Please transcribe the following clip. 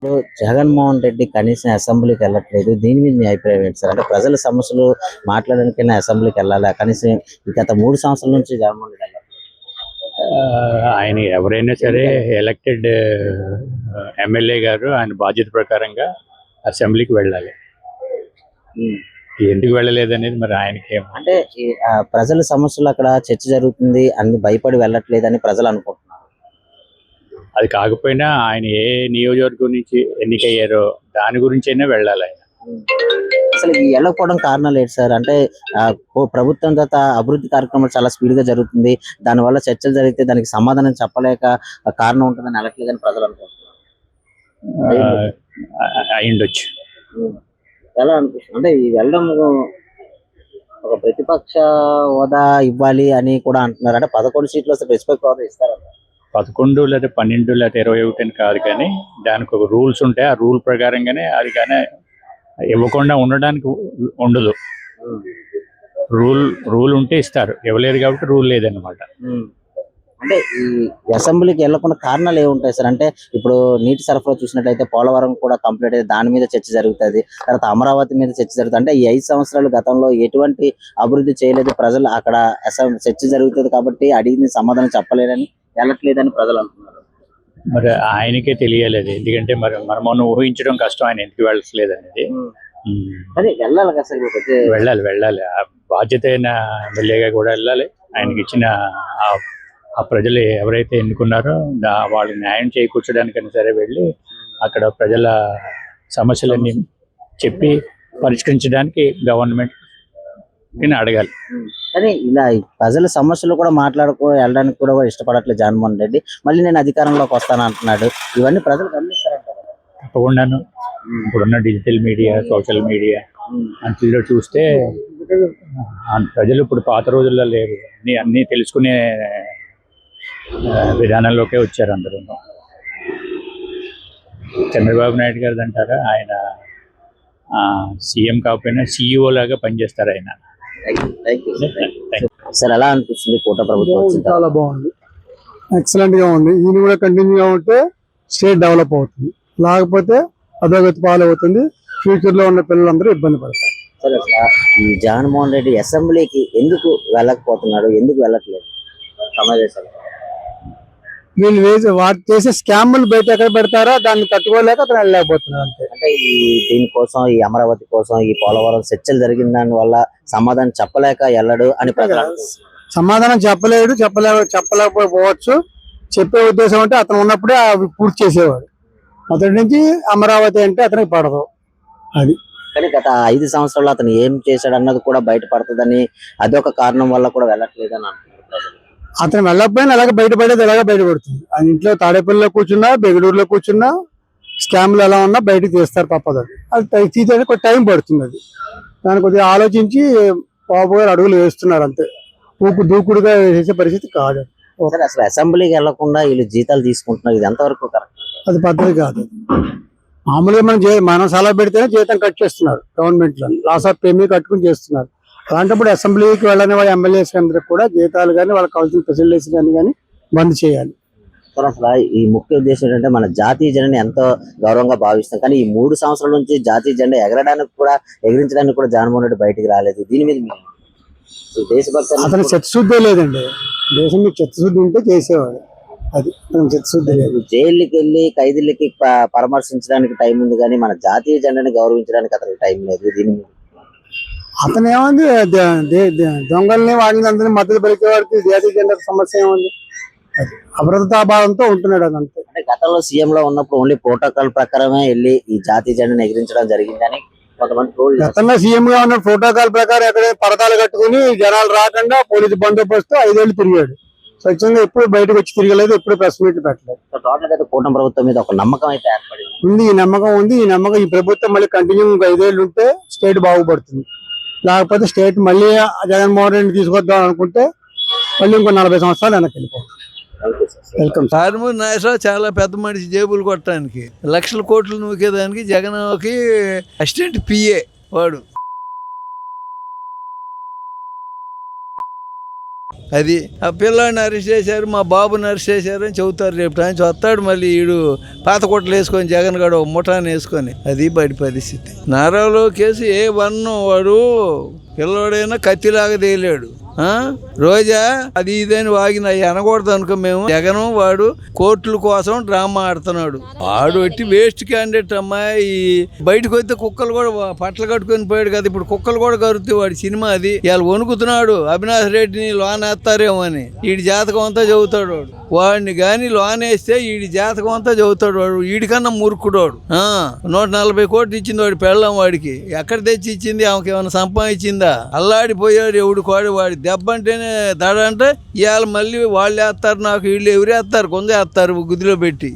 ఇప్పుడు జగన్మోహన్ రెడ్డి కనీసం అసెంబ్లీకి వెళ్ళట్లేదు. దీని మీద మీ అభిప్రాయం ఏంటి సార్? అంటే ప్రజల సమస్యలు మాట్లాడడానికైనా అసెంబ్లీకి వెళ్ళాలా? కనీసం ఈ గత 3 సంవత్సరాల నుంచి జగన్మోహన్ రెడ్డి వెళ్ళట్లేదు. ఆయన ఎవరైనా సరే ఎలక్టెడ్ ఎమ్మెల్యే గారు ఆయన బాధ్యత ప్రకారంగా అసెంబ్లీకి వెళ్ళాలి. ఉమ్. ఎందుకు వెళ్ళలేదు అనేది మరి ఆయనకి అంటే ప్రజల సమస్యలు అక్కడ చర్చ జరుగుతుంది అన్ని భయపడి వెళ్ళట్లేదని ప్రజలు అనుకుంటున్నారు. అది కాకపోయినా ఆయన ఏ నియోజకవర్గం నుంచి ఎన్నికయ్యారో దాని గురించైనా వెళ్ళాలి ఆయన. ఉమ్. అసలు ఈ వెళ్ళకపోవడం కారణాలు ఏంటి సార్? అంటే ప్రభుత్వం గత అభివృద్ధి కార్యక్రమాలు చాలా స్పీడ్ గా జరుగుతుంది. దానివల్ల చర్చలు జరిగితే దానికి సమాధానం చెప్పలేక కారణం ఉంటుందని వెళ్ళట్లేదని ప్రజలు అనుకుంటున్నారు. అయిండొచ్చు. ఉమ్. ఎలా అనిపిస్తుంది అంటే ఈ వెళ్ళడం ఒక ప్రతిపక్ష హోదా ఇవ్వాలి అని కూడా అంటున్నారు. అంటే 11 సీట్లు వస్తే ప్రతిపక్ష హోదా ఇస్తారంట. 11 లేదా 12 లేదా 21 అని కాదు, కానీ దానికి ఒక రూల్స్ ఉంటాయి. ఆ రూల్ ప్రకారంగానే అది కానీ ఇవ్వకుండా ఉండడానికి ఉండదు. రూల్ ఉంటే ఇస్తారు, ఇవ్వలేరు కాబట్టి రూల్ లేదన్నమాట. అంటే ఈ అసెంబ్లీకి వెళ్ళకుండా కారణాలు ఏముంటాయి సార్? అంటే ఇప్పుడు నీటి సరఫరా చూసినట్లయితే పోలవరం కూడా కంప్లీట్ అయితే దాని మీద చర్చ జరుగుతుంది. తర్వాత అమరావతి మీద చర్చ జరుగుతుంది. అంటే ఈ 5 సంవత్సరాలు గతంలో ఎటువంటి అభివృద్ధి చేయలేదు. ప్రజలు అక్కడ చర్చ జరుగుతుంది కాబట్టి అడిగింది సమాధానం చెప్పలేదని వెళ్ళట్లేదని ప్రజలు అంటున్నారు. మరి ఆయనకే తెలియలేదు, ఎందుకంటే మరి మనం ఊహించడం కష్టం ఆయన ఎందుకు వెళ్ళట్లేదు అనేది. అదే వెళ్ళాలి కదా సార్, వెళ్ళాలి. ఆ బాధ్యత అయిన ఎమ్మెల్యేగా కూడా వెళ్ళాలి. ఆయనకి ఇచ్చిన ఆ ప్రజలు ఎవరైతే ఎన్నుకున్నారో వాళ్ళు న్యాయం చేకూర్చడానికైనా సరే వెళ్ళి అక్కడ ప్రజల సమస్యలన్నీ చెప్పి పరిష్కరించడానికి గవర్నమెంట్ అడగాలి. కానీ ఇలా ప్రజల సమస్యలు కూడా వెళ్ళడానికి కూడా ఇష్టపడట్లేదు జగన్మోహన్ రెడ్డి. మళ్ళీ నేను అధికారంలోకి వస్తాను అంటున్నాడు. ఇవన్నీ ప్రజలు గమనిస్తారంటారు. తప్పకుండాను. ఇప్పుడున్న డిజిటల్ మీడియా, సోషల్ మీడియా అంతలో చూస్తే ప్రజలు ఇప్పుడు పాత రోజుల్లో లేరు. అన్నీ తెలుసుకునే విధానంలోకే వచ్చారు అందరూ. చంద్రబాబు నాయుడు గారు అంటారా, ఆయన సీఎం కాకపోయినా CEO లాగా పనిచేస్తారు ఆయన. సార్ ఎలా అనిపిస్తుంది కూట ప్రభుత్వం? చాలా బాగుంది, ఎక్సలెంట్ గా ఉంది. ఈయన కూడా కంటిన్యూగా ఉంటే స్టేట్ డెవలప్ అవుతుంది, లేకపోతే అధోగతి పాలవుతుంది. ఫ్యూచర్ లో ఉన్న పిల్లలందరూ ఇబ్బంది పడతారు. సరే, ఈ జగన్మోహన్ రెడ్డి అసెంబ్లీకి ఎందుకు వెళ్ళకపోతున్నాడు? ఎందుకు వెళ్ళట్లేదు సమావేశాలు? వీళ్ళు వాటి చేసే స్కామ్లు బయట ఎక్కడ పెడతారో దాన్ని తట్టుకోలేక అతను వెళ్ళలేకపోతున్నారు అంతే. అంటే దీనికోసం, ఈ అమరావతి కోసం, ఈ పోలవరం చర్చలు జరిగిన దాని వల్ల సమాధానం చెప్పలేక వెళ్ళడు అని సమాధానం చెప్పలేకపోవచ్చు. చెప్పే ఉద్దేశం అంటే అతను ఉన్నప్పుడే అవి పూర్తి చేసేవాడు. మొదటి నుంచి అమరావతి అంటే అతనికి పడదు అది. కానీ గత 5 సంవత్సరాలు అతను ఏం చేశాడు అన్నది కూడా బయటపడుతుందని, అదొక కారణం వల్ల కూడా వెళ్ళట్లేదు అని అంటున్నారు. అతను వెళ్ళకపోయినా ఎలాగ బయటపడేది, ఎలాగ బయటపడుతుంది. ఆయన ఇంట్లో తాడేపల్లిలో కూర్చున్నా, బెంగళూరులో కూర్చున్నా స్కామ్లు ఎలా ఉన్నా బయటకు తీస్తారు, తప్పదు. అది తీసేది కొంచెం టైం పడుతుంది. అది దాన్ని కొద్దిగా ఆలోచించి బాబు గారు అడుగులు వేస్తున్నారు అంతే. దూకుడుగా వేసే పరిస్థితి కాదు. అసలు అసెంబ్లీకి వెళ్లకుండా వీళ్ళు జీతాలు తీసుకుంటున్నారు, ఇది ఎంతవరకు కరెక్ట్? అది పద్ధతి కాదు. మామూలుగా మనం సలహా పెడితేనే జీతం కట్ చేస్తున్నారు గవర్నమెంట్ లో, లాస్ ఆఫ్ పే కట్టుకుని చేస్తున్నారు. అలాంటప్పుడు అసెంబ్లీకి వెళ్ళని వాళ్ళ ఎమ్మెల్యేస్ అందరికి కూడా జీతాలు కానీ వాళ్ళకి కావాల్సిన ఫెసిలిటీస్ కానీ బంద్ చేయాలి. అసలు ఈ ముఖ్య ఉద్దేశం ఏంటంటే మన జాతీయ జెండాని ఎంతో గౌరవంగా భావిస్తాం. కానీ ఈ 3 సంవత్సరాల నుంచి జాతీయ జెండా ఎగరించడానికి కూడా జగన్మోహన్ రెడ్డి బయటికి రాలేదు. దీని మీద దేశభక్తి అతను చిత్తశుద్ధి లేదండి. దేశం మీద చిత్తశుద్ధి ఉంటే చేసేవాడు. అది చిత్తశుద్ధి లేదు. జైలుకి వెళ్ళి ఖైదీలకి పరామర్శించడానికి టైం ఉంది, కానీ మన జాతీయ జెండాని గౌరవించడానికి అతనికి టైం లేదు. దీని మీద అతను ఏముంది, దొంగల్ని వాడిని అందరినీ మద్దతు పలికే వాడికి జాతీయ జెండా సమస్య ఏముంది? అభద్రతాభావంతో ఉంటున్నాడు అదంతే. అంటే గతంలో సీఎం లో ఉన్నప్పుడు ఓన్లీ ప్రోటోకాల్ ప్రకారమే వెళ్ళి ఈ జాతీయ జెండాను ఎగిరించడం జరిగిందని కొంతమంది. గతంలో సీఎం గా ఉన్న ప్రోటోకాల్ ప్రకారం ఎక్కడ పరదాలు కట్టుకుని జనాలు రాకుండా పోలీసు బందోబస్తు 5 ఏళ్ళు తిరిగాడు. స్వచ్ఛంగా ఎప్పుడు బయటకు వచ్చి తిరగలేదు, ఎప్పుడు ప్రెస్ మీట్లు పెట్టలేదు. టోటల్ అయితే కూటమి ప్రభుత్వం మీద ఒక నమ్మకం అయితే ఏర్పడింది. ఈ నమ్మకం ఉంది. ఈ ప్రభుత్వం మళ్ళీ కంటిన్యూ 5 ఏళ్ళు ఉంటే స్టేట్ బాగుపడుతుంది. లేకపోతే స్టేట్ మళ్ళీ జగన్మోహన్ రెడ్డి తీసుకొద్దాం అనుకుంటే మళ్ళీ ఇంకో 40 సంవత్సరాలు వెనక్కి వెళ్ళిపోతుంది. వెల్కమ్. కారుమూరి నాగేశ్వరరావు చాలా పెద్ద మనిషి, జేబులు కొట్టడానికి, లక్షల కోట్లు నూకేదానికి జగన్కి అసిస్టెంట్ PA వాడు. అది ఆ పిల్లాడిని అరెస్ట్ చేశారు, మా బాబుని అరెస్ట్ చేశారు అని చెబుతారు. రేపు నుంచి వస్తాడు మళ్ళీ ఈడు పాత కొట్టలు వేసుకొని జగన్ గడు ముఠాన్ని వేసుకొని. అది బయట పరిస్థితి. నారాలో కేసు ఏ వన్ను వాడు పిల్లోడైనా కత్తిలాగా తేలాడు. రోజా అది ఇదని వాగిన అనకూడదు అనుకో. మేము జగన్ వాడు కోర్టుల కోసం డ్రామా ఆడుతున్నాడు. వాడు ఎట్టి వేస్ట్ క్యాండిడేట్ అమ్మాయి. బయటకు వస్తే కుక్కలు కూడా పట్టలు కట్టుకొని పోయాడు కదా, ఇప్పుడు కుక్కలు కూడా కరుతాయి. వాడి సినిమా అది. ఇవాళ వణుకుతున్నాడు అవినాష్ రెడ్డిని లోన్ వేస్తారేమో అని. వీడి జాతకం అంతా చెబుతాడు వాడు. వాడిని కానీ లోన్ వేస్తే వీడి జాతకం అంతా చెబుతాడు వాడు. వీడికన్నా మురుకుడోడు. 140 కోట్లు ఇచ్చింది వాడి పెళ్ళం వాడికి. ఎక్కడ తెచ్చి ఇచ్చింది? ఆమెకి ఏమైనా సంపాదించిందా? అల్లాడిపోయాడు ఎవడు కోడి. వాడి దెబ్బ అంటేనే దడ అంటే ఇవాళ మళ్ళీ వాళ్ళు వేస్తారు నాకు, వీళ్ళు ఎవరు వేస్తారు, కొందరు వేస్తారు గుదిలో పెట్టి.